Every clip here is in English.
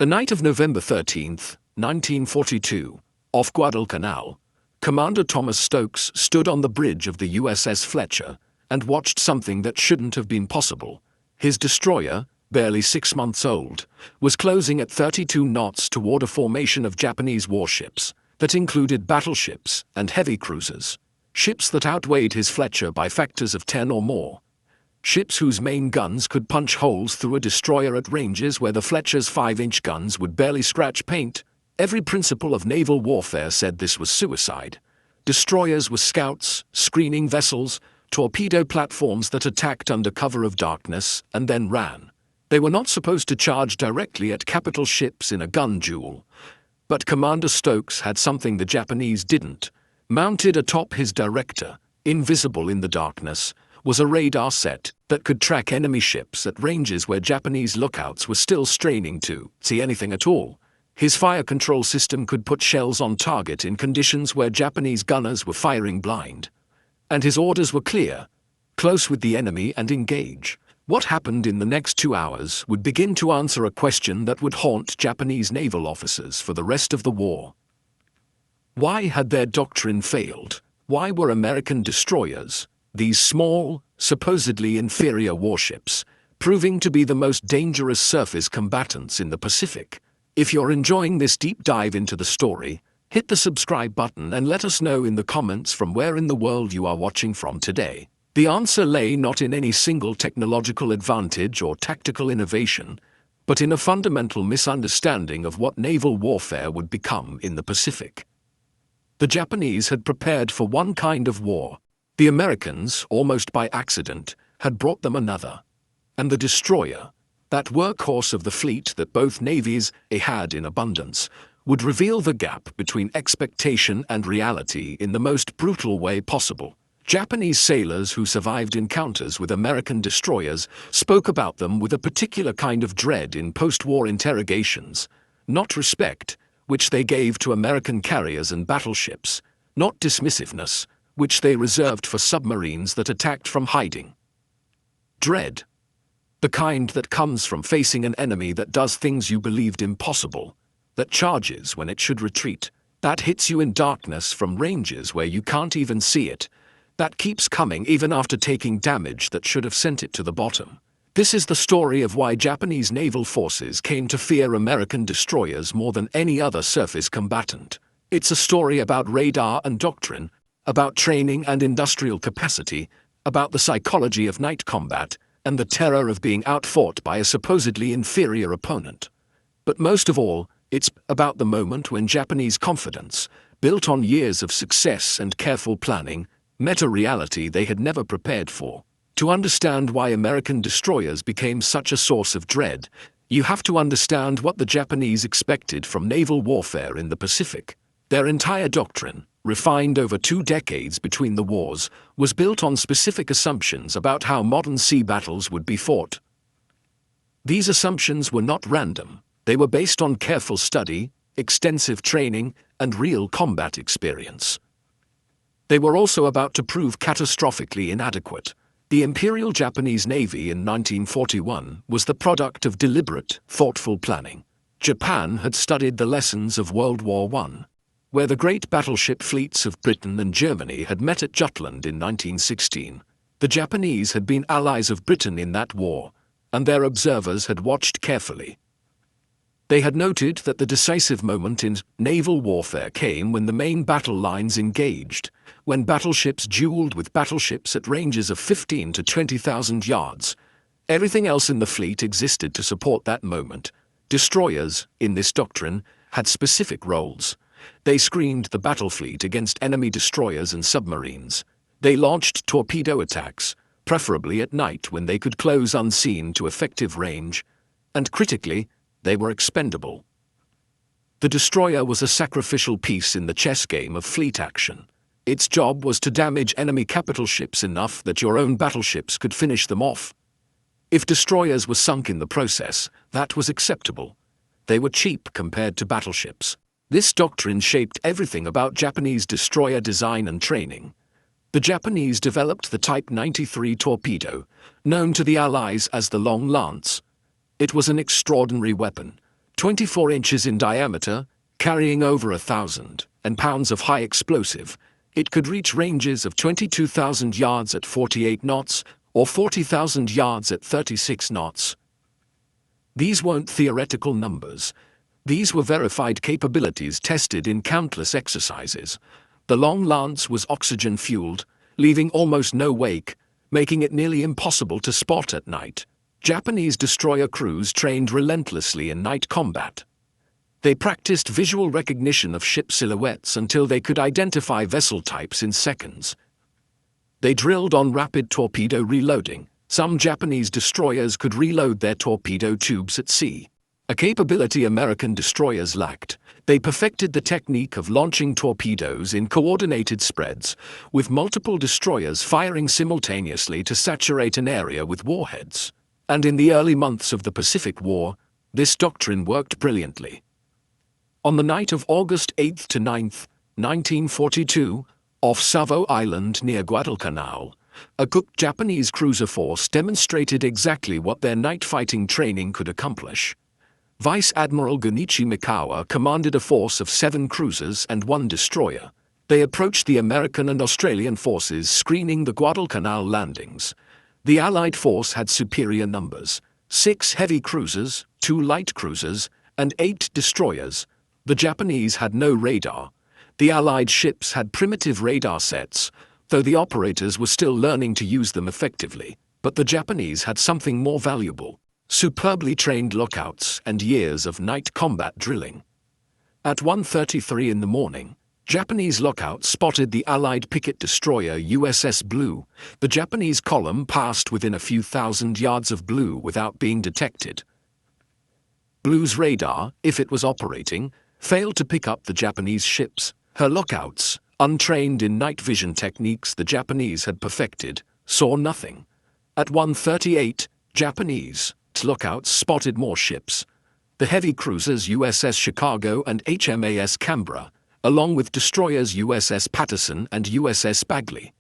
The night of November 13th, 1942, off Guadalcanal, Commander Thomas Stokes stood on the bridge of the USS Fletcher and watched something that shouldn't have been possible. His destroyer, barely 6 months old, was closing at 32 knots toward a formation of Japanese warships that included battleships and heavy cruisers, ships that outweighed his Fletcher by factors of 10 or more. Ships whose main guns could punch holes through a destroyer at ranges where the Fletcher's 5-inch guns would barely scratch paint. Every principle of naval warfare said this was suicide. Destroyers were scouts, screening vessels, torpedo platforms that attacked under cover of darkness and then ran. They were not supposed to charge directly at capital ships in a gun duel. But Commander Stokes had something the Japanese didn't. Mounted atop his director, invisible in the darkness, was a radar set that could track enemy ships at ranges where Japanese lookouts were still straining to see anything at all. His fire control system could put shells on target in conditions where Japanese gunners were firing blind. And his orders were clear: close with the enemy and engage. What happened in the next 2 hours would begin to answer a question that would haunt Japanese naval officers for the rest of the war. Why had their doctrine failed? Why were American destroyers, these small, supposedly inferior warships, proving to be the most dangerous surface combatants in the Pacific? If you're enjoying this deep dive into the story, hit the subscribe button and let us know in the comments from where in the world you are watching from today. The answer lay not in any single technological advantage or tactical innovation, but in a fundamental misunderstanding of what naval warfare would become in the Pacific. The Japanese had prepared for one kind of war. The Americans, almost by accident, had brought them another. And the destroyer, that workhorse of the fleet that both navies had in abundance, would reveal the gap between expectation and reality in the most brutal way possible. Japanese sailors who survived encounters with American destroyers spoke about them with a particular kind of dread in post-war interrogations, not respect, which they gave to American carriers and battleships, not dismissiveness, which they reserved for submarines that attacked from hiding. Dread. The kind that comes from facing an enemy that does things you believed impossible, that charges when it should retreat, that hits you in darkness from ranges where you can't even see it, that keeps coming even after taking damage that should have sent it to the bottom. This is the story of why Japanese naval forces came to fear American destroyers more than any other surface combatant. It's a story about radar and doctrine, about training and industrial capacity, about the psychology of night combat, and the terror of being outfought by a supposedly inferior opponent. But most of all, it's about the moment when Japanese confidence, built on years of success and careful planning, met a reality they had never prepared for. To understand why American destroyers became such a source of dread, you have to understand what the Japanese expected from naval warfare in the Pacific. Their entire doctrine, refined over 2 decades between the wars, was built on specific assumptions about how modern sea battles would be fought. These assumptions were not random. They were based on careful study, extensive training, and real combat experience. They were also about to prove catastrophically inadequate. The Imperial Japanese Navy in 1941 was the product of deliberate, thoughtful planning. Japan had studied the lessons of World War I, where the great battleship fleets of Britain and Germany had met at Jutland in 1916. The Japanese had been allies of Britain in that war, and their observers had watched carefully. They had noted that the decisive moment in naval warfare came when the main battle lines engaged, when battleships dueled with battleships at ranges of 15 to 20,000 yards. Everything else in the fleet existed to support that moment. Destroyers, in this doctrine, had specific roles. They screened the battle fleet against enemy destroyers and submarines. They launched torpedo attacks, preferably at night when they could close unseen to effective range. And critically, they were expendable. The destroyer was a sacrificial piece in the chess game of fleet action. Its job was to damage enemy capital ships enough that your own battleships could finish them off. If destroyers were sunk in the process, that was acceptable. They were cheap compared to battleships. This doctrine shaped everything about Japanese destroyer design and training. The Japanese developed the Type 93 torpedo, known to the Allies as the Long Lance. It was an extraordinary weapon, 24 inches in diameter, carrying over 1,000 pounds of high explosive, it could reach ranges of 22,000 yards at 48 knots or 40,000 yards at 36 knots. These weren't theoretical numbers. These were verified capabilities tested in countless exercises. The long lance was oxygen-fueled, leaving almost no wake, making it nearly impossible to spot at night. Japanese destroyer crews trained relentlessly in night combat. They practiced visual recognition of ship silhouettes until they could identify vessel types in seconds. They drilled on rapid torpedo reloading. Some Japanese destroyers could reload their torpedo tubes at sea, a capability American destroyers lacked. They perfected the technique of launching torpedoes in coordinated spreads, with multiple destroyers firing simultaneously to saturate an area with warheads. And in the early months of the Pacific War, this doctrine worked brilliantly. On the night of August 8 to 9th, 1942, off Savo Island near Guadalcanal, a cooked Japanese cruiser force demonstrated exactly what their night fighting training could accomplish. Vice Admiral Gunichi Mikawa commanded a force of 7 cruisers and 1 destroyer. They approached the American and Australian forces screening the Guadalcanal landings. The Allied force had superior numbers: 6 heavy cruisers, 2 light cruisers, and 8 destroyers. The Japanese had no radar. The Allied ships had primitive radar sets, though the operators were still learning to use them effectively. But the Japanese had something more valuable: superbly trained lookouts and years of night combat drilling. At 1:33 in the morning, Japanese lookouts spotted the Allied picket destroyer USS Blue. The Japanese column passed within a few thousand yards of Blue without being detected. Blue's radar, if it was operating, failed to pick up the Japanese ships. Her lookouts, untrained in night vision techniques the Japanese had perfected, saw nothing. At 1:38, Japanese lookouts spotted more ships: the heavy cruisers USS Chicago and HMAS Canberra, along with destroyers USS Patterson and USS Bagley.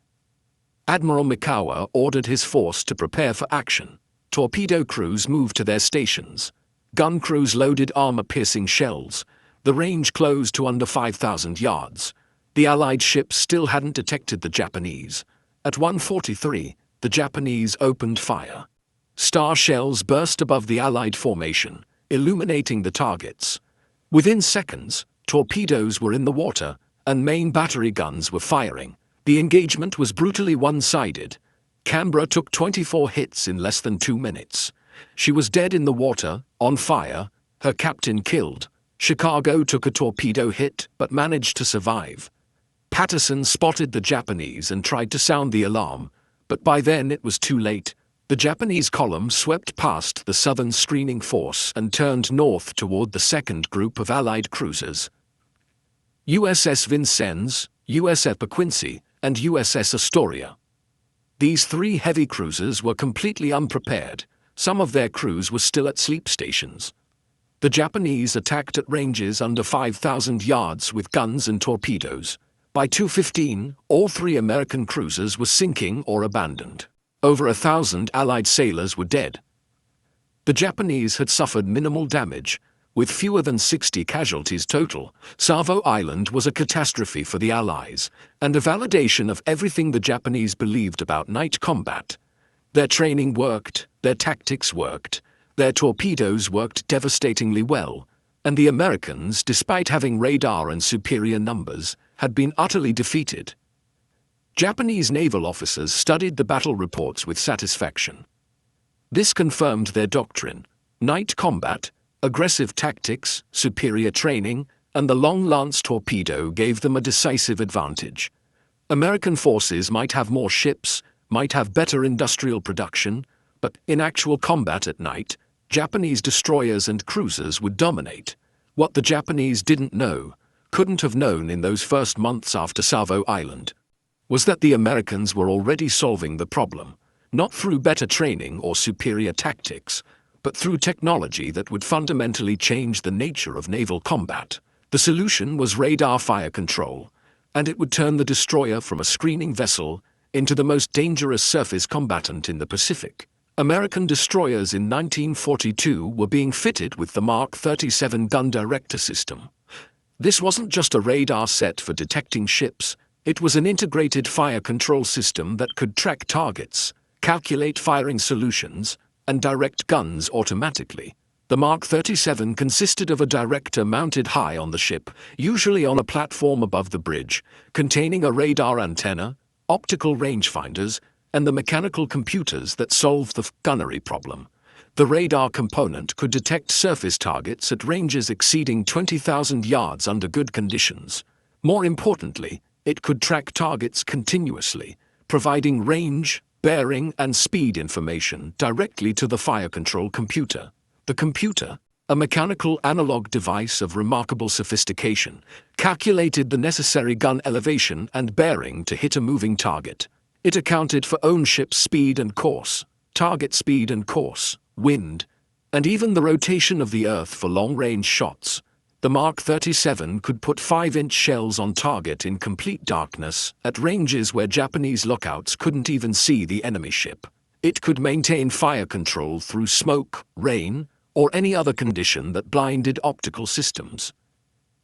Admiral Mikawa ordered his force to prepare for action. Torpedo crews moved to their stations. Gun crews loaded armor-piercing shells. The range closed to under 5,000 yards. The Allied ships still hadn't detected the Japanese. At 1:43, the Japanese opened fire. Star shells burst above the Allied formation, illuminating the targets. Within seconds, torpedoes were in the water, and main battery guns were firing. The engagement was brutally one-sided. Canberra took 24 hits in less than 2 minutes. She was dead in the water, on fire, her captain killed. Chicago took a torpedo hit but managed to survive. Patterson spotted the Japanese and tried to sound the alarm, but by then it was too late. The Japanese column swept past the southern screening force and turned north toward the second group of Allied cruisers: USS Vincennes, USS Quincy, and USS Astoria. These 3 heavy cruisers were completely unprepared. Some of their crews were still at sleep stations. The Japanese attacked at ranges under 5,000 yards with guns and torpedoes. By 2:15, all 3 American cruisers were sinking or abandoned. Over 1,000 Allied sailors were dead. The Japanese had suffered minimal damage, with fewer than 60 casualties total. Savo Island was a catastrophe for the Allies, and a validation of everything the Japanese believed about night combat. Their training worked, their tactics worked, their torpedoes worked devastatingly well, and the Americans, despite having radar and superior numbers, had been utterly defeated. Japanese naval officers studied the battle reports with satisfaction. This confirmed their doctrine: night combat, aggressive tactics, superior training, and the long lance torpedo gave them a decisive advantage. American forces might have more ships, might have better industrial production, but in actual combat at night, Japanese destroyers and cruisers would dominate. What the Japanese didn't know, couldn't have known in those first months after Savo Island, was that the Americans were already solving the problem, not through better training or superior tactics, but through technology that would fundamentally change the nature of naval combat. The solution was radar fire control, and it would turn the destroyer from a screening vessel into the most dangerous surface combatant in the Pacific. American destroyers in 1942 were being fitted with the Mark 37 gun director system. This wasn't just a radar set for detecting ships, it was an integrated fire control system that could track targets, calculate firing solutions, and direct guns automatically. The Mark 37 consisted of a director mounted high on the ship, usually on a platform above the bridge, containing a radar antenna, optical rangefinders, and the mechanical computers that solved the gunnery problem. The radar component could detect surface targets at ranges exceeding 20,000 yards under good conditions. More importantly, it could track targets continuously, providing range, bearing, and speed information directly to the fire control computer. The computer, a mechanical analog device of remarkable sophistication, calculated the necessary gun elevation and bearing to hit a moving target. It accounted for own ship's speed and course, target speed and course, wind, and even the rotation of the Earth for long-range shots. The Mark 37 could put 5-inch shells on target in complete darkness at ranges where Japanese lookouts couldn't even see the enemy ship. It could maintain fire control through smoke, rain, or any other condition that blinded optical systems.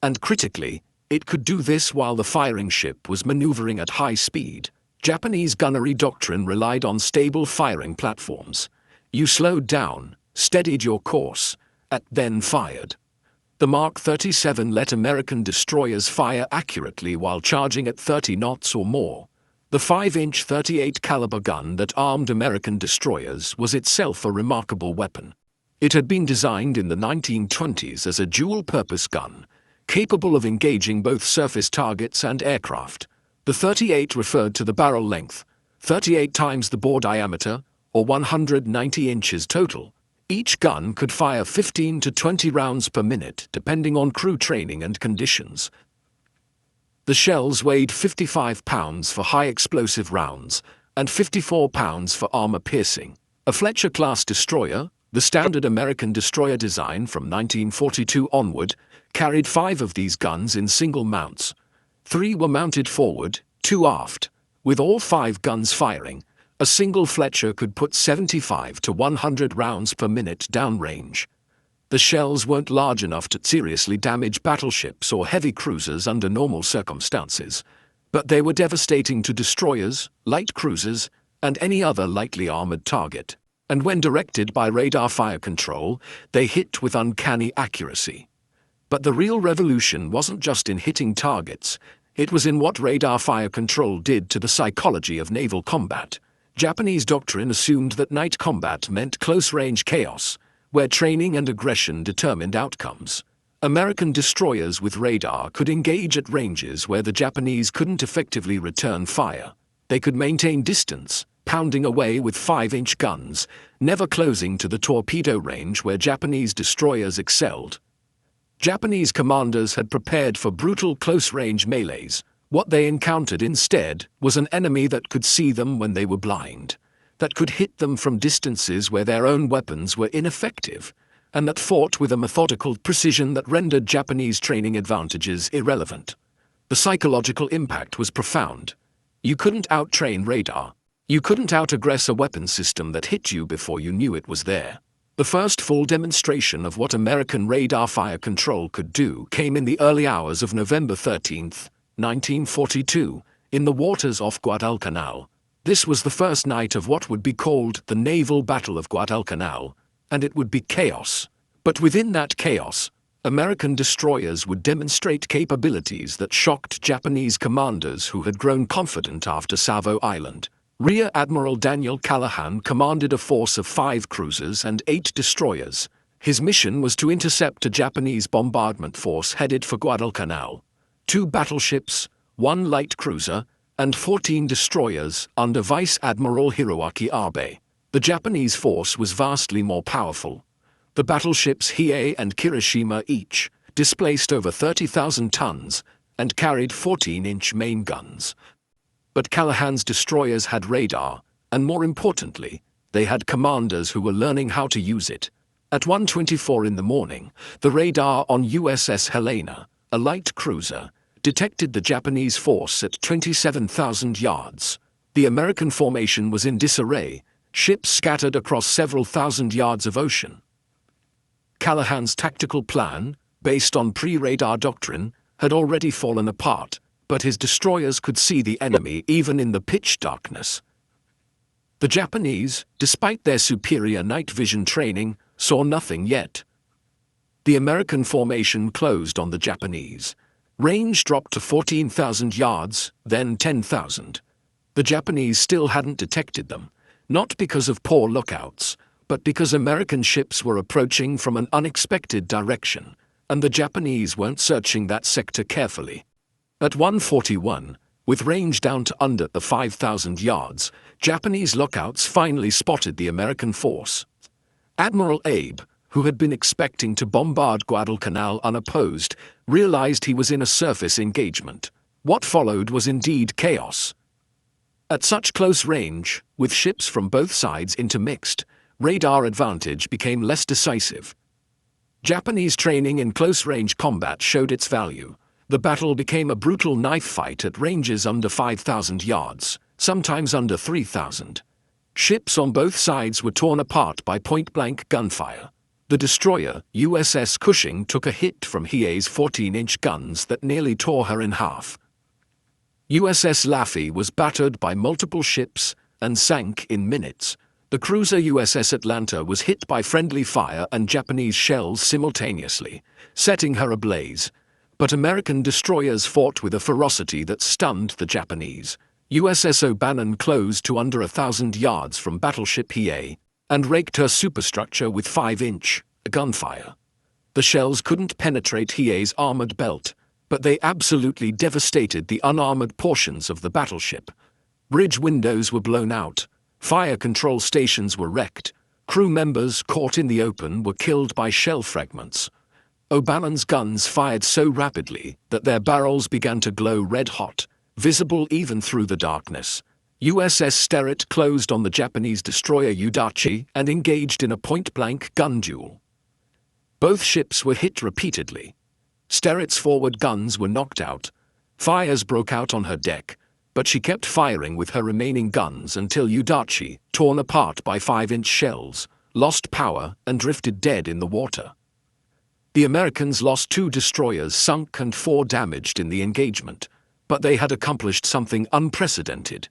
And critically, it could do this while the firing ship was maneuvering at high speed. Japanese gunnery doctrine relied on stable firing platforms. You slowed down, steadied your course, and then fired. The Mark 37 let American destroyers fire accurately while charging at 30 knots or more. The 5-inch 38 caliber gun that armed American destroyers was itself a remarkable weapon. It had been designed in the 1920s as a dual-purpose gun, capable of engaging both surface targets and aircraft. The 38 referred to the barrel length, 38 times the bore diameter, or 190 inches total. Each gun could fire 15 to 20 rounds per minute, depending on crew training and conditions. The shells weighed 55 pounds for high-explosive rounds and 54 pounds for armor-piercing. A Fletcher-class destroyer, the standard American destroyer design from 1942 onward, carried 5 of these guns in single mounts. 3 were mounted forward, 2 aft. With all 5 guns firing, a single Fletcher could put 75 to 100 rounds per minute downrange. The shells weren't large enough to seriously damage battleships or heavy cruisers under normal circumstances, but they were devastating to destroyers, light cruisers, and any other lightly armored target. And when directed by radar fire control, they hit with uncanny accuracy. But the real revolution wasn't just in hitting targets, it was in what radar fire control did to the psychology of naval combat. Japanese doctrine assumed that night combat meant close-range chaos, where training and aggression determined outcomes. American destroyers with radar could engage at ranges where the Japanese couldn't effectively return fire. They could maintain distance, pounding away with 5-inch guns, never closing to the torpedo range where Japanese destroyers excelled. Japanese commanders had prepared for brutal close-range melees. What they encountered instead was an enemy that could see them when they were blind, that could hit them from distances where their own weapons were ineffective, and that fought with a methodical precision that rendered Japanese training advantages irrelevant. The psychological impact was profound. You couldn't out-train radar. You couldn't out-aggress a weapon system that hit you before you knew it was there. The first full demonstration of what American radar fire control could do came in the early hours of November 13, 1942, in the waters off Guadalcanal. This was the first night of what would be called the Naval Battle of Guadalcanal, and it would be chaos. But within that chaos, American destroyers would demonstrate capabilities that shocked Japanese commanders who had grown confident after Savo Island. Rear Admiral Daniel Callahan commanded a force of 5 cruisers and 8 destroyers. His mission was to intercept a Japanese bombardment force headed for Guadalcanal. 2 battleships, 1 light cruiser, and 14 destroyers under Vice Admiral Hiroaki Abe. The Japanese force was vastly more powerful. The battleships Hiei and Kirishima each displaced over 30,000 tons and carried 14-inch main guns. But Callahan's destroyers had radar, and more importantly, they had commanders who were learning how to use it. At 1:24 in the morning, the radar on USS Helena, a light cruiser, detected the Japanese force at 27,000 yards. The American formation was in disarray, ships scattered across several thousand yards of ocean. Callahan's tactical plan, based on pre-radar doctrine, had already fallen apart, but his destroyers could see the enemy even in the pitch darkness. The Japanese, despite their superior night vision training, saw nothing yet. The American formation closed on the Japanese. Range dropped to 14,000 yards, then 10,000. The Japanese still hadn't detected them, not because of poor lookouts, but because American ships were approaching from an unexpected direction, and the Japanese weren't searching that sector carefully. At 1:41, with range down to under the 5,000 yards, Japanese lookouts finally spotted the American force. Admiral Abe, who had been expecting to bombard Guadalcanal unopposed, realized he was in a surface engagement. What followed was indeed chaos. At such close range, with ships from both sides intermixed, radar advantage became less decisive. Japanese training in close-range combat showed its value. The battle became a brutal knife fight at ranges under 5,000 yards, sometimes under 3,000. Ships on both sides were torn apart by point-blank gunfire. The destroyer, USS Cushing, took a hit from Hiei's 14-inch guns that nearly tore her in half. USS Taffy was battered by multiple ships and sank in minutes. The cruiser USS Atlanta was hit by friendly fire and Japanese shells simultaneously, setting her ablaze. But American destroyers fought with a ferocity that stunned the Japanese. USS O'Bannon closed to under 1,000 yards from battleship Hiei and raked her superstructure with 5-inch gunfire. The shells couldn't penetrate Hiei's armored belt, but they absolutely devastated the unarmored portions of the battleship. Bridge windows were blown out, fire control stations were wrecked, crew members caught in the open were killed by shell fragments. O'Bannon's guns fired so rapidly that their barrels began to glow red-hot, visible even through the darkness. USS Sterett closed on the Japanese destroyer Udachi and engaged in a point-blank gun duel. Both ships were hit repeatedly. Sterett's forward guns were knocked out. Fires broke out on her deck, but she kept firing with her remaining guns until Udachi, torn apart by 5-inch shells, lost power and drifted dead in the water. The Americans lost 2 destroyers sunk and 4 damaged in the engagement, but they had accomplished something unprecedented.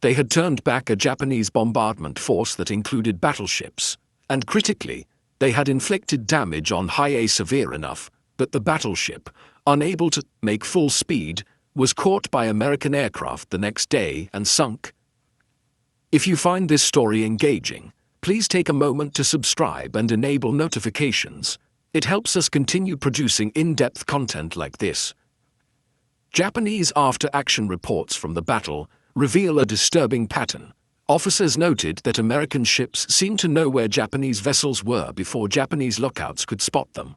They had turned back a Japanese bombardment force that included battleships, and critically, they had inflicted damage on Hiei severe enough that the battleship, unable to make full speed, was caught by American aircraft the next day and sunk. If you find this story engaging, please take a moment to subscribe and enable notifications. It helps us continue producing in-depth content like this. Japanese after-action reports from the battle reveal a disturbing pattern. Officers noted that American ships seemed to know where Japanese vessels were before Japanese lookouts could spot them.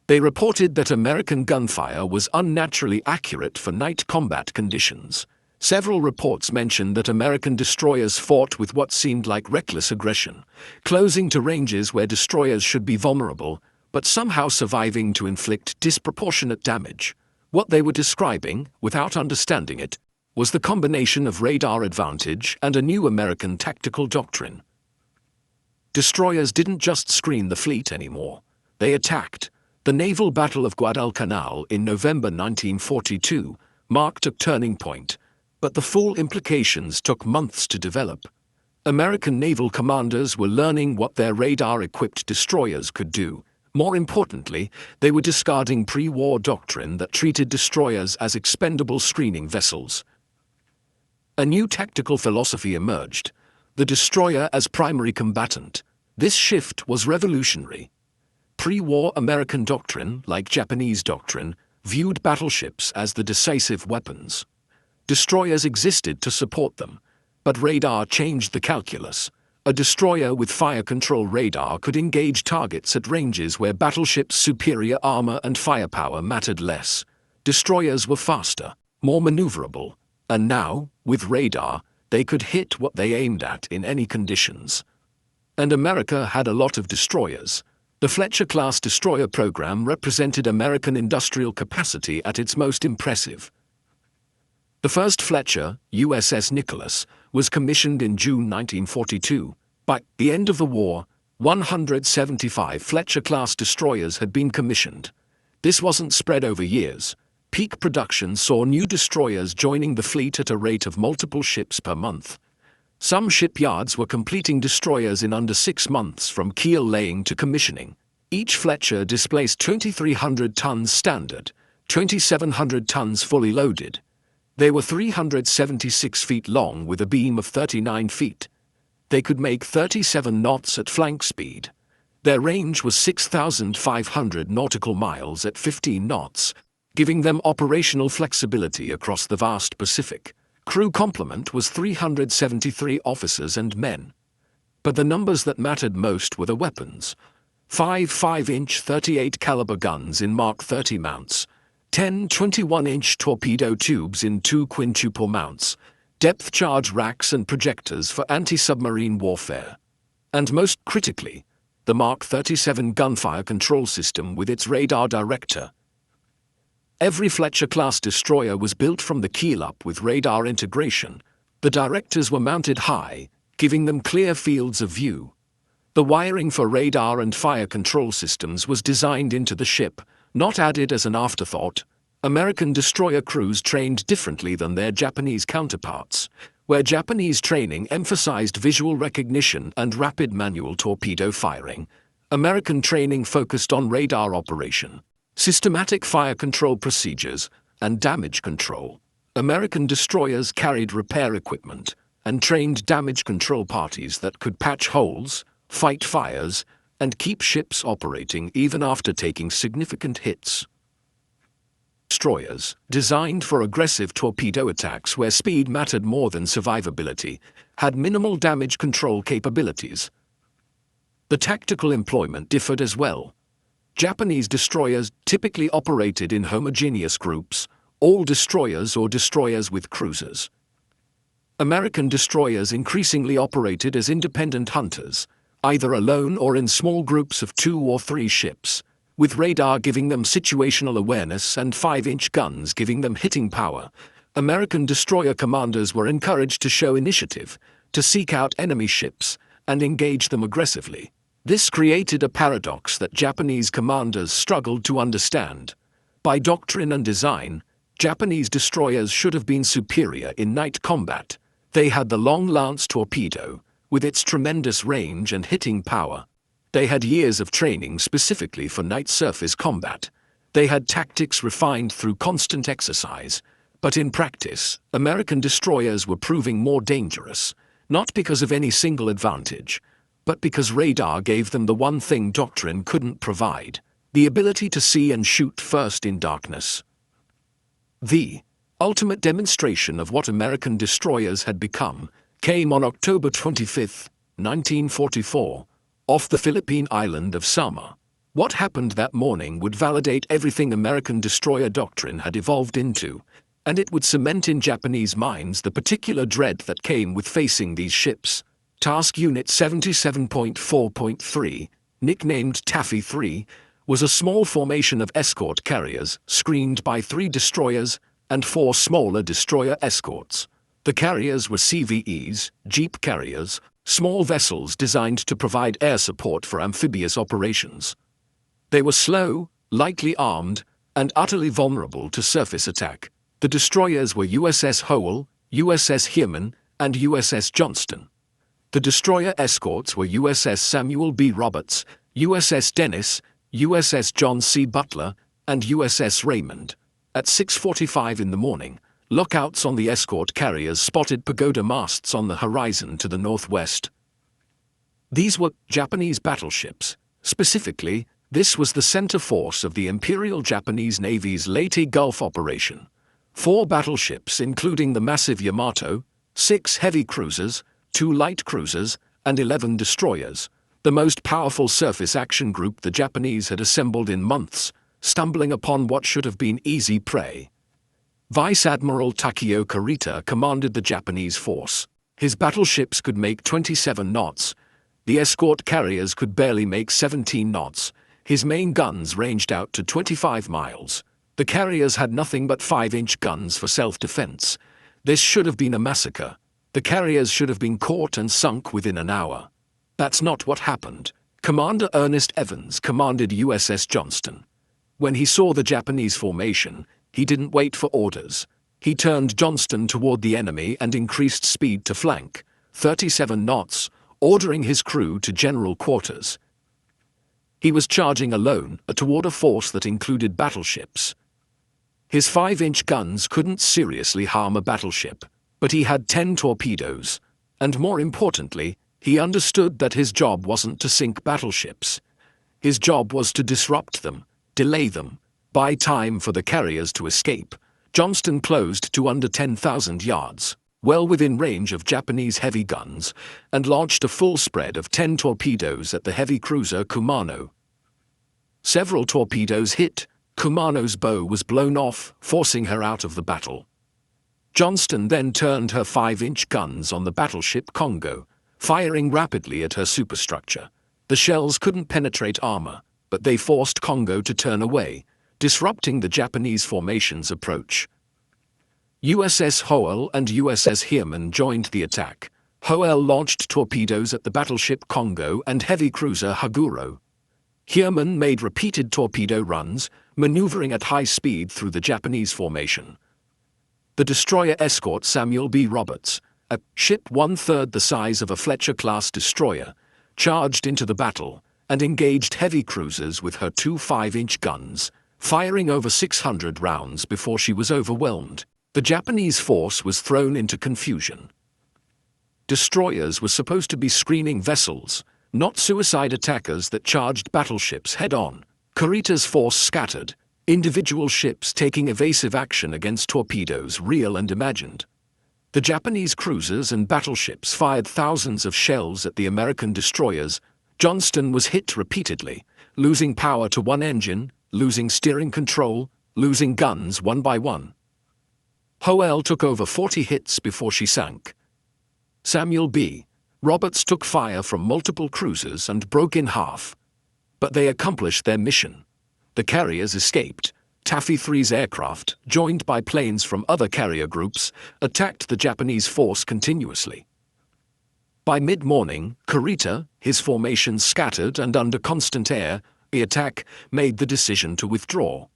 They reported that American gunfire was unnaturally accurate for night combat conditions. Several reports mentioned that American destroyers fought with what seemed like reckless aggression, closing to ranges where destroyers should be vulnerable, but somehow surviving to inflict disproportionate damage. What they were describing, without understanding it, was the combination of radar advantage and a new American tactical doctrine. Destroyers didn't just screen the fleet anymore. They attacked. The naval battle of Guadalcanal in November 1942 marked a turning point, but the full implications took months to develop. American naval commanders were learning what their radar-equipped destroyers could do. More importantly, they were discarding pre-war doctrine that treated destroyers as expendable screening vessels. A new tactical philosophy emerged, the destroyer as primary combatant. This shift was revolutionary. Pre-war American doctrine, like Japanese doctrine, viewed battleships as the decisive weapons. Destroyers existed to support them, but radar changed the calculus. A destroyer with fire control radar could engage targets at ranges where battleships' superior armor and firepower mattered less. Destroyers were faster, more maneuverable, and now, with radar, they could hit what they aimed at in any conditions. And America had a lot of destroyers. The Fletcher-class destroyer program represented American industrial capacity at its most impressive. The first Fletcher, USS Nicholas, was commissioned in June 1942. By the end of the war, 175 Fletcher-class destroyers had been commissioned. This wasn't spread over years. Peak production saw new destroyers joining the fleet at a rate of multiple ships per month. Some shipyards were completing destroyers in under 6 months from keel laying to commissioning. Each Fletcher displaced 2,300 tons standard, 2,700 tons fully loaded. They were 376 feet long with a beam of 39 feet. They could make 37 knots at flank speed. Their range was 6,500 nautical miles at 15 knots, giving them operational flexibility across the vast Pacific. Crew complement was 373 officers and men. But the numbers that mattered most were the weapons. 5 5-inch 38 caliber guns in Mark 30 mounts, 10 21-inch torpedo tubes in 2 quintuple mounts, depth charge racks and projectors for anti-submarine warfare. And most critically, the Mark 37 gunfire control system with its radar director. Every Fletcher-class destroyer was built from the keel up with radar integration. The directors were mounted high, giving them clear fields of view. The wiring for radar and fire control systems was designed into the ship, not added as an afterthought. American destroyer crews trained differently than their Japanese counterparts, where Japanese training emphasized visual recognition and rapid manual torpedo firing. American training focused on radar operation, systematic fire control procedures, and damage control. American destroyers carried repair equipment and trained damage control parties that could patch holes, fight fires, and keep ships operating even after taking significant hits. Destroyers, designed for aggressive torpedo attacks where speed mattered more than survivability, had minimal damage control capabilities. The tactical employment differed as well. Japanese destroyers typically operated in homogeneous groups, all destroyers or destroyers with cruisers. American destroyers increasingly operated as independent hunters, either alone or in small groups of 2 or 3 ships, with radar giving them situational awareness and 5-inch guns giving them hitting power. American destroyer commanders were encouraged to show initiative, to seek out enemy ships, and engage them aggressively. This created a paradox that Japanese commanders struggled to understand. By doctrine and design, Japanese destroyers should have been superior in night combat. They had the long lance torpedo, with its tremendous range and hitting power. They had years of training specifically for night surface combat. They had tactics refined through constant exercise. But in practice, American destroyers were proving more dangerous, not because of any single advantage, but because radar gave them the one thing doctrine couldn't provide: the ability to see and shoot first in darkness. The ultimate demonstration of what American destroyers had become came on October 25, 1944, off the Philippine island of Samar. What happened that morning would validate everything American destroyer doctrine had evolved into, and it would cement in Japanese minds the particular dread that came with facing these ships. Task Unit 77.4.3, nicknamed Taffy 3, was a small formation of escort carriers screened by 3 destroyers and 4 smaller destroyer escorts. The carriers were CVEs, jeep carriers, small vessels designed to provide air support for amphibious operations. They were slow, lightly armed, and utterly vulnerable to surface attack. The destroyers were USS Howell, USS Heermann, and USS Johnston. The destroyer escorts were USS Samuel B. Roberts, USS Dennis, USS John C. Butler, and USS Raymond. At 6:45 in the morning, lookouts on the escort carriers spotted pagoda masts on the horizon to the northwest. These were Japanese battleships. Specifically, this was the center force of the Imperial Japanese Navy's Leyte Gulf operation. 4 battleships including the massive Yamato, 6 heavy cruisers, 2 light cruisers, and 11 destroyers, the most powerful surface action group the Japanese had assembled in months, stumbling upon what should have been easy prey. Vice Admiral Takeo Kurita commanded the Japanese force. His battleships could make 27 knots. The escort carriers could barely make 17 knots. His main guns ranged out to 25 miles. The carriers had nothing but 5-inch guns for self-defense. This should have been a massacre. The carriers should have been caught and sunk within an hour. That's not what happened. Commander Ernest Evans commanded USS Johnston. When he saw the Japanese formation, he didn't wait for orders. He turned Johnston toward the enemy and increased speed to flank, 37 knots, ordering his crew to general quarters. He was charging alone toward a force that included battleships. His 5-inch guns couldn't seriously harm a battleship, but he had 10 torpedoes, and more importantly, he understood that his job wasn't to sink battleships. His job was to disrupt them, delay them, buy time for the carriers to escape. Johnston closed to under 10,000 yards, well within range of Japanese heavy guns, and launched a full spread of 10 torpedoes at the heavy cruiser Kumano. Several torpedoes hit. Kumano's bow was blown off, forcing her out of the battle. Johnston then turned her 5-inch guns on the battleship Congo, firing rapidly at her superstructure. The shells couldn't penetrate armor, but they forced Congo to turn away, disrupting the Japanese formation's approach. USS Hoel and USS Heermann joined the attack. Hoel launched torpedoes at the battleship Congo and heavy cruiser Haguro. Heermann made repeated torpedo runs, maneuvering at high speed through the Japanese formation. The destroyer escort Samuel B. Roberts, a ship 1/3 the size of a Fletcher-class destroyer, charged into the battle and engaged heavy cruisers with her 2 5-inch guns, firing over 600 rounds before she was overwhelmed. The Japanese force was thrown into confusion. Destroyers were supposed to be screening vessels, not suicide attackers that charged battleships head-on. Kurita's force scattered, individual ships taking evasive action against torpedoes real and imagined. The Japanese cruisers and battleships fired thousands of shells at the American destroyers. Johnston was hit repeatedly, losing power to one engine, losing steering control, losing guns one by one. Hoel took over 40 hits before she sank. Samuel B. Roberts took fire from multiple cruisers and broke in half. But they accomplished their mission. The carriers escaped. Taffy 3's aircraft, joined by planes from other carrier groups, attacked the Japanese force continuously. By mid-morning, Kurita, his formation scattered and under constant air, the attack made the decision to withdraw.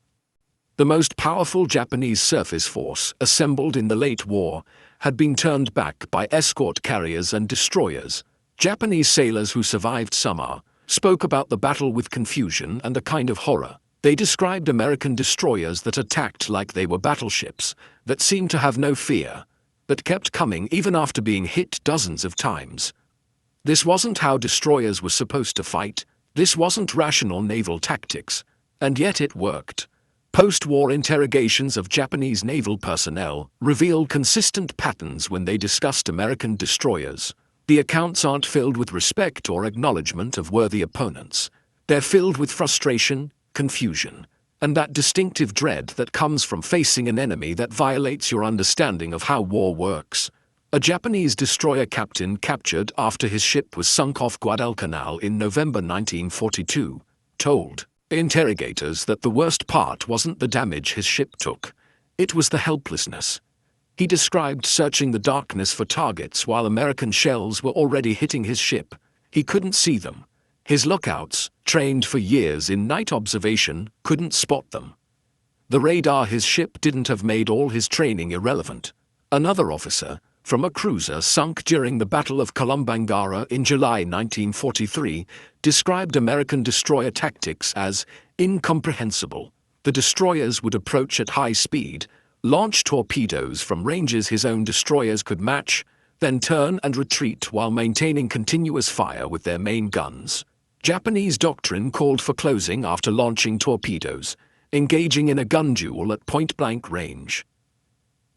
The most powerful Japanese surface force, assembled in the late war, had been turned back by escort carriers and destroyers. Japanese sailors who survived Samar spoke about the battle with confusion and a kind of horror. They described American destroyers that attacked like they were battleships, that seemed to have no fear, that kept coming even after being hit dozens of times. This wasn't how destroyers were supposed to fight. This wasn't rational naval tactics, and yet it worked. Post-war interrogations of Japanese naval personnel revealed consistent patterns when they discussed American destroyers. The accounts aren't filled with respect or acknowledgement of worthy opponents. They're filled with frustration, confusion, and that distinctive dread that comes from facing an enemy that violates your understanding of how war works. A Japanese destroyer captain captured after his ship was sunk off Guadalcanal in November 1942 told interrogators that the worst part wasn't the damage his ship took, it was the helplessness. He described searching the darkness for targets while American shells were already hitting his ship. He couldn't see them. His lookouts, trained for years in night observation, couldn't spot them. The radar his ship didn't have made all his training irrelevant. Another officer, from a cruiser sunk during the Battle of Kolombangara in July 1943, described American destroyer tactics as incomprehensible. The destroyers would approach at high speed, launch torpedoes from ranges his own destroyers could match, then turn and retreat while maintaining continuous fire with their main guns. Japanese doctrine called for closing after launching torpedoes, engaging in a gun duel at point-blank range.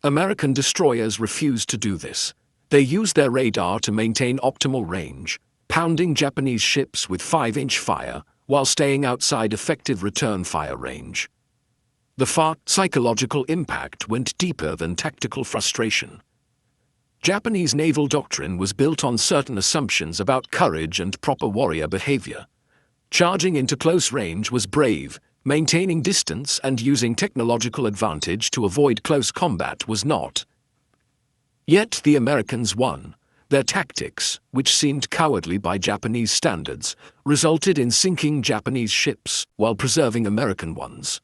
American destroyers refused to do this. They used their radar to maintain optimal range, pounding Japanese ships with 5-inch fire while staying outside effective return fire range. The psychological impact went deeper than tactical frustration. Japanese naval doctrine was built on certain assumptions about courage and proper warrior behavior. Charging into close range was brave. Maintaining distance and using technological advantage to avoid close combat was not. Yet the Americans won. Their tactics, which seemed cowardly by Japanese standards, resulted in sinking Japanese ships while preserving American ones.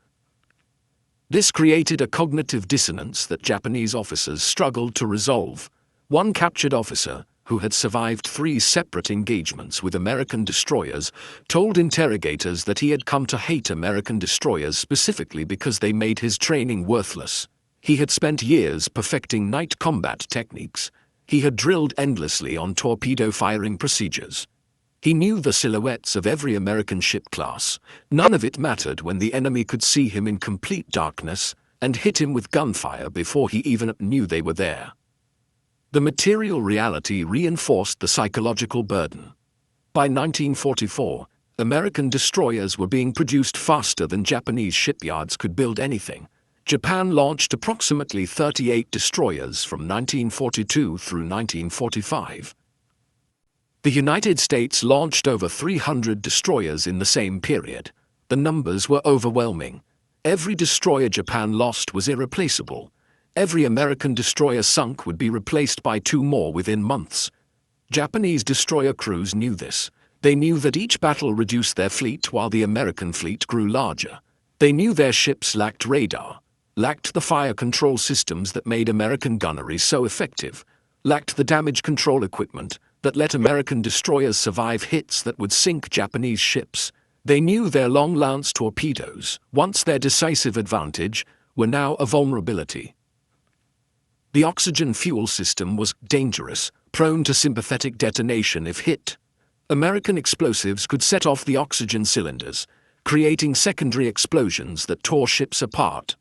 This created a cognitive dissonance that Japanese officers struggled to resolve. One captured officer, who had survived 3 separate engagements with American destroyers, told interrogators that he had come to hate American destroyers specifically because they made his training worthless. He had spent years perfecting night combat techniques. He had drilled endlessly on torpedo firing procedures. He knew the silhouettes of every American ship class. None of it mattered when the enemy could see him in complete darkness and hit him with gunfire before he even knew they were there. The material reality reinforced the psychological burden. By 1944, American destroyers were being produced faster than Japanese shipyards could build anything. Japan launched approximately 38 destroyers from 1942 through 1945. The United States launched over 300 destroyers in the same period. The numbers were overwhelming. Every destroyer Japan lost was irreplaceable. Every American destroyer sunk would be replaced by 2 more within months. Japanese destroyer crews knew this. They knew that each battle reduced their fleet while the American fleet grew larger. They knew their ships lacked radar, lacked the fire control systems that made American gunnery so effective, lacked the damage control equipment that let American destroyers survive hits that would sink Japanese ships. They knew their long lance torpedoes, once their decisive advantage, were now a vulnerability. The oxygen fuel system was dangerous, prone to sympathetic detonation if hit. American explosives could set off the oxygen cylinders, creating secondary explosions that tore ships apart.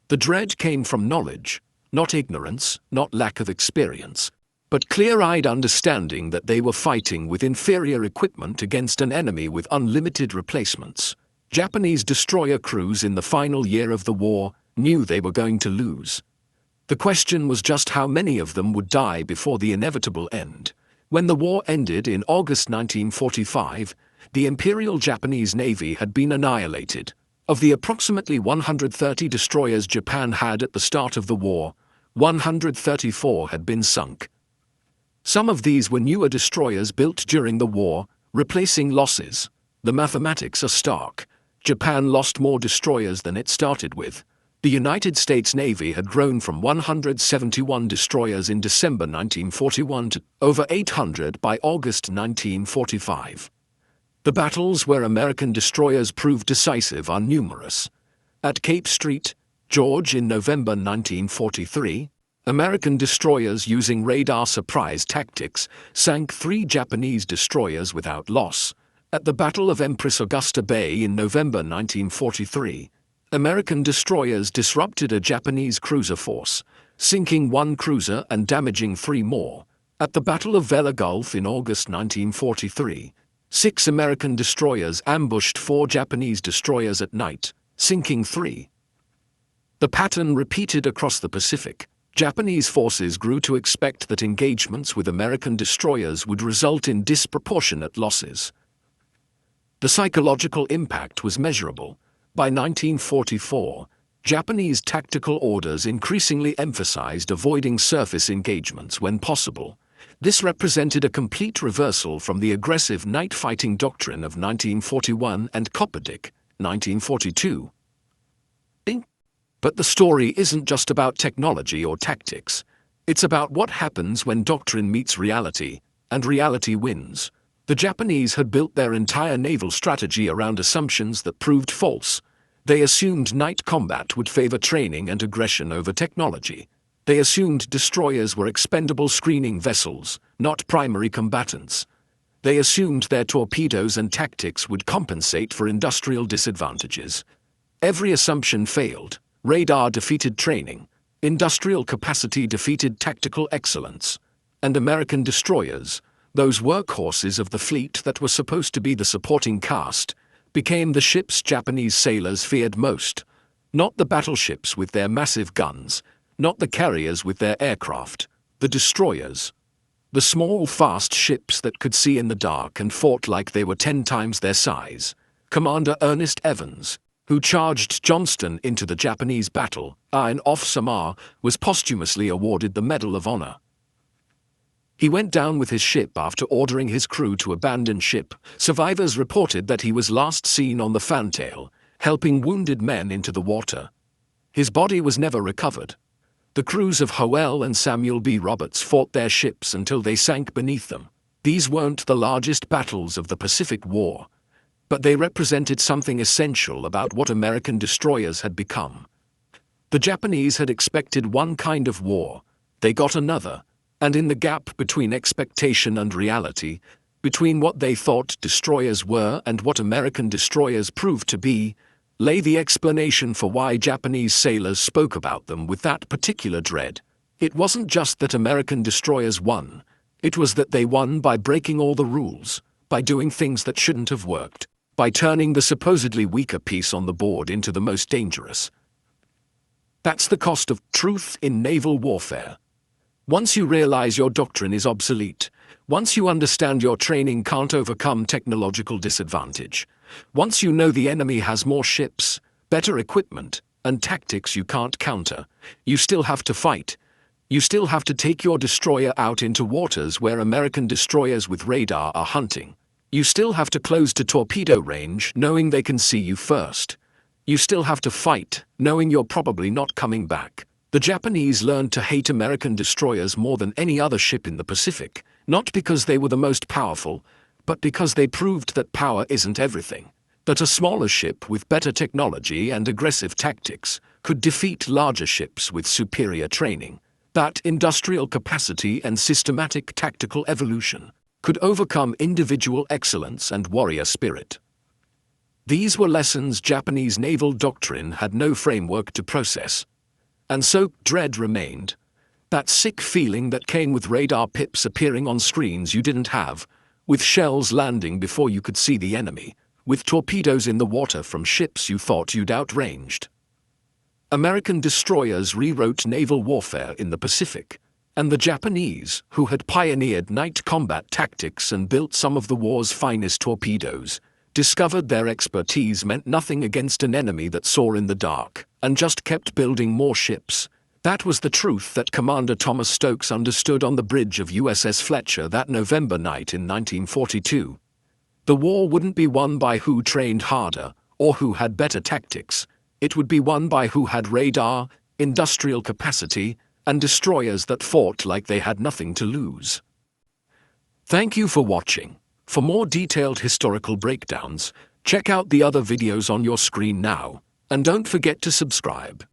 The dread came from knowledge, not ignorance, not lack of experience, but clear-eyed understanding that they were fighting with inferior equipment against an enemy with unlimited replacements. Japanese destroyer crews in the final year of the war knew they were going to lose. The question was just how many of them would die before the inevitable end. When the war ended in August 1945, the Imperial Japanese Navy had been annihilated. Of the approximately 130 destroyers Japan had at the start of the war, 134 had been sunk. Some of these were newer destroyers built during the war, replacing losses. The mathematics are stark. Japan lost more destroyers than it started with. The United States Navy had grown from 171 destroyers in December 1941 to over 800 by August 1945. The battles where American destroyers proved decisive are numerous. At Cape Street, Georgia in November 1943, American destroyers using radar surprise tactics sank 3 Japanese destroyers without loss. At the Battle of Empress Augusta Bay in November 1943, American destroyers disrupted a Japanese cruiser force, sinking 1 cruiser and damaging 3 more. At the Battle of Vela Gulf in August 1943, 6 American destroyers ambushed 4 Japanese destroyers at night, sinking 3. The pattern repeated across the Pacific. Japanese forces grew to expect that engagements with American destroyers would result in disproportionate losses. The psychological impact was measurable. By 1944, Japanese tactical orders increasingly emphasized avoiding surface engagements when possible. This represented a complete reversal from the aggressive night-fighting doctrine of 1941 and Copperdick, 1942. But the story isn't just about technology or tactics. It's about what happens when doctrine meets reality, and reality wins. The Japanese had built their entire naval strategy around assumptions that proved false. They assumed night combat would favor training and aggression over technology. They assumed destroyers were expendable screening vessels, not primary combatants. They assumed their torpedoes and tactics would compensate for industrial disadvantages. Every assumption failed. Radar defeated training. Industrial capacity defeated tactical excellence. And American destroyers, those workhorses of the fleet that were supposed to be the supporting cast, became the ships Japanese sailors feared most. Not the battleships with their massive guns, not the carriers with their aircraft, the destroyers. The small, fast ships that could see in the dark and fought like they were 10 times their size. Commander Ernest Evans, who charged Johnston into the Japanese battle, off Samar, was posthumously awarded the Medal of Honor. He went down with his ship after ordering his crew to abandon ship. Survivors reported that he was last seen on the fantail, helping wounded men into the water. His body was never recovered. The crews of Howell and Samuel B. Roberts fought their ships until they sank beneath them. These weren't the largest battles of the Pacific War, but they represented something essential about what American destroyers had become. The Japanese had expected one kind of war, they got another, and in the gap between expectation and reality, between what they thought destroyers were and what American destroyers proved to be, lay the explanation for why Japanese sailors spoke about them with that particular dread. It wasn't just that American destroyers won, it was that they won by breaking all the rules, by doing things that shouldn't have worked, by turning the supposedly weaker piece on the board into the most dangerous. That's the cost of truth in naval warfare. Once you realize your doctrine is obsolete, once you understand your training can't overcome technological disadvantage, once you know the enemy has more ships, better equipment, and tactics you can't counter, you still have to fight. You still have to take your destroyer out into waters where American destroyers with radar are hunting. You still have to close to torpedo range, knowing they can see you first. You still have to fight, knowing you're probably not coming back. The Japanese learned to hate American destroyers more than any other ship in the Pacific, not because they were the most powerful, but because they proved that power isn't everything, that a smaller ship with better technology and aggressive tactics could defeat larger ships with superior training, that industrial capacity and systematic tactical evolution could overcome individual excellence and warrior spirit. These were lessons Japanese naval doctrine had no framework to process. And so dread remained. That sick feeling that came with radar pips appearing on screens you didn't have, with shells landing before you could see the enemy, with torpedoes in the water from ships you thought you'd outranged. American destroyers rewrote naval warfare in the Pacific, and the Japanese, who had pioneered night combat tactics and built some of the war's finest torpedoes, discovered their expertise meant nothing against an enemy that saw in the dark, and just kept building more ships. That was the truth that Commander Thomas Stokes understood on the bridge of USS Fletcher that November night in 1942. The war wouldn't be won by who trained harder, or who had better tactics. It would be won by who had radar, industrial capacity, and destroyers that fought like they had nothing to lose. Thank you for watching. For more detailed historical breakdowns, check out the other videos on your screen now, and don't forget to subscribe.